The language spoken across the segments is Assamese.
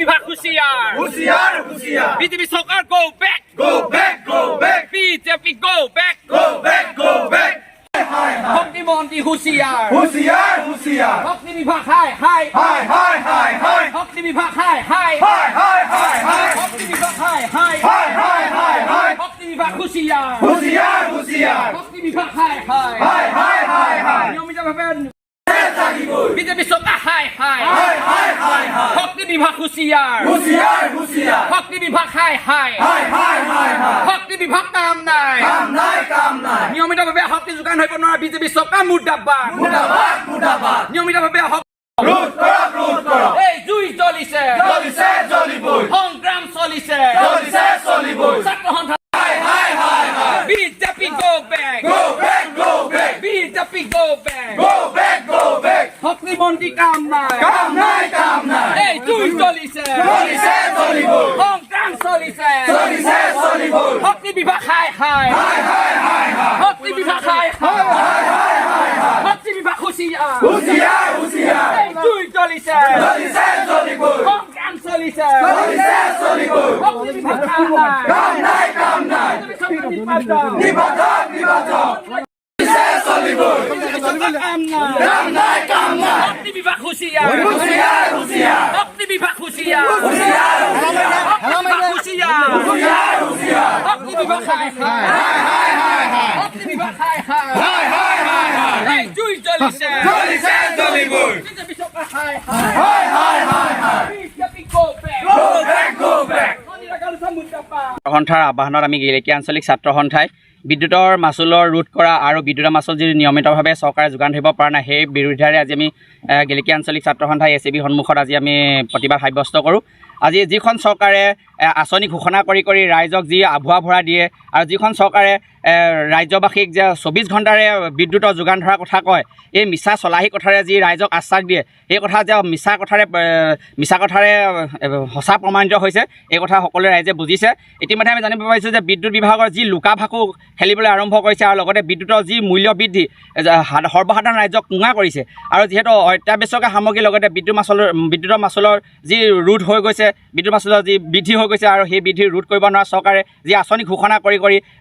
বিভাগ হুঁশিয়ার হুঁশিয়ার হুঁশিয়ার বিজেপি সরকার go back BJP go back শক্তিমন্ত্রী হুঁশিয়ার হুঁশিয়ার হুঁশিয়ার শক্তি বিভাগ হাই হাই হাই হাই হাই হাই শক্তি বিভাগ হাই হাই হাই হাই হাই হাই শক্তি বিভাগ হাই হাই হাই হাই হাই হাই শক্তি বিভাগ হুঁশিয়ার হুঁশিয়ার হুঁশিয়ার শক্তি বিভাগ হাই হাই হাই হাই হাই হাই নিয়মিতভাৱে বিজেপি চৰকাৰ হাই হাই হাই হাই হাই হাই শক্তি বিভাগ হুঁশিয়াৰ হুঁশিয়ার হুঁশিয়ার শক্তি বিভাগ হাই হাই হাই হাই হাই হাই শক্তি বিভাগ কাম নাই কাম নাই নিয়মিতভাৱে শক্তি যোগান ধৰিব নোৱাৰা বিজেপি চৰকাৰ মুৰ্দাবাদ মুৰ্দাবাদ মুৰ্দাবাদ নিয়মিতভাৱে লুট কৰক এই জুই জ্বলিছে জ্বলিছে জ্বলিবই সংগ্ৰাম চলিছে জ্বলিছে চলিবই ছাত্ৰ সন্থা হাই হাই হাই হাই BJP go back go back go back BJP go back go back go back শক্তি মন্ত্ৰী কাম নাই কাম নাই এই জুই জ্বলিছে জ্বলিছে জ্বলিবই সংগ্ৰাম চলিছে জ্বলিছে চলিবই শক্তি বিভাগ হাই হাই হাই হাই হাই হাই শক্তি বিভাগ হাই হাই হাই হাই হাই হাই শক্তি বিভাগ হুঁশিয়াৰ হুঁশিয়াৰ হুঁশিয়াৰ এই জুই জ্বলিছে জ্বলিছে জ্বলিবই সংগ্ৰাম চলিছে জ্বলিছে চলিবই শক্তি বিভাগ কাম নাই কাম নাই নিবাদক নিবাদক জ্বলিছে চলিবই কাম নাই কাম নাই শক্তি বিভাগ হুঁশিয়াৰ হুঁশিয়াৰ হুঁশিয়াৰ শক্তি বিভাগ হুঁশিয়াৰ হুঁশিয়াৰ হুঁশিয়াৰ হুঁশিয়াৰ হুঁশিয়াৰ শক্তি বিভাগ হাই হাই হাই হাই হাই শক্তি বিভাগ হাই হাই হাই হাই হাই হাই এই জুই জ্বলিছে জ্বলিছে জ্বলিবই বিজেপি চৰকাৰ হাই হাই হাই হাই হাই হাই BJP go back go back go back সন্থাৰ আহ্বানত আমি গেলেকীয়া আঞ্চলিক ছাত্ৰ সন্থাই বিদ্যুতৰ মাচুলৰ ৰোধ কৰা আৰু বিদ্যুতৰ মাচুল যদি নিয়মিতভাৱে চৰকাৰে যোগান ধৰিব পৰা নাই সেই বিৰোধিতাৰে আজি আমি গেলেকীয়া আঞ্চলিক ছাত্ৰ সন্থাই ACB সন্মুখত আজি আমি প্ৰতিবাদ সাব্যস্ত কৰোঁ। আজি যিখন চৰকাৰে আঁচনি ঘোষণা কৰি ৰাইজক যি আভুৱা ভৰা দিয়ে আৰু যিখন চৰকাৰে ৰাজ্যবাসীক যে 24 ঘণ্টাৰে বিদ্যুতৰ যোগান ধৰাৰ কথা কয়, এই মিছা চলাহী কথাৰে যি ৰাইজক আশ্বাস দিয়ে, এই কথা যে মিছা কথাৰে সঁচা প্ৰমাণিত হৈছে, এই কথা সকলোৱে ৰাইজে বুজিছে। ইতিমধ্যে আমি জানিব পাৰিছোঁ যে বিদ্যুৎ বিভাগৰ যি লুকা ভাকু খেলিবলৈ আৰম্ভ কৰিছে আৰু লগতে বিদ্যুতৰ যি মূল্য বৃদ্ধি সৰ্বসাধাৰণ ৰাইজক কোঙা কৰিছে আৰু যিহেতু অত্যাৱশ্যকীয় সামগ্ৰীৰ লগতে বিদ্যুতৰ মাচুলৰ যি ৰোধ হৈ গৈছে, বিদ্যুৎ মাচুলৰ যি বৃদ্ধি হৈ গৈছে আৰু সেই বৃদ্ধি ৰোধ কৰিব নোৱাৰা চৰকাৰে যি আঁচনি ঘোষণা কৰি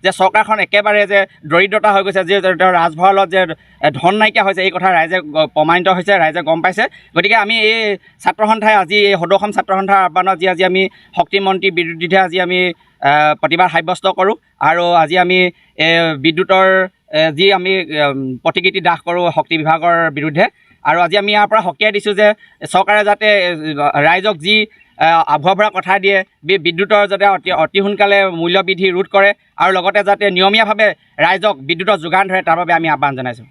যে চৰকাৰখন একেবাৰে যে দৰিদ্ৰতা হৈ গৈছে, যে ৰাজভঁৰালত যে ধন নাইকিয়া হৈছে, এই কথা ৰাইজে প্ৰমাণিত হৈছে, ৰাইজে গম পাইছে। গতিকে আমি এই ছাত্ৰ সন্থাই আজি এই সদৌ অসম ছাত্ৰ সন্থাৰ আহ্বানত আজি আমি শক্তিমন্ত্ৰীৰ বিৰুদ্ধে আজি আমি প্ৰতিবাদ সাব্যস্ত কৰোঁ আৰু আজি আমি বিদ্যুতৰ যি আমি প্ৰতিকৃতি দাহ কৰোঁ শক্তি বিভাগৰ বিৰুদ্ধে। আৰু আজি আমি ইয়াৰ পৰা সকীয়াই দিছোঁ যে চৰকাৰে যাতে ৰাইজক যি আভুৱা ভৰা কথা দিয়ে, বিদ্যুতৰ যাতে অতি সোনকালে মূল্য বৃদ্ধি ৰোধ কৰে আৰু লগতে যাতে নিয়মীয়াভাৱে ৰাইজক বিদ্যুতৰ যোগান ধৰে, তাৰ বাবে আমি আহ্বান জনাইছোঁ।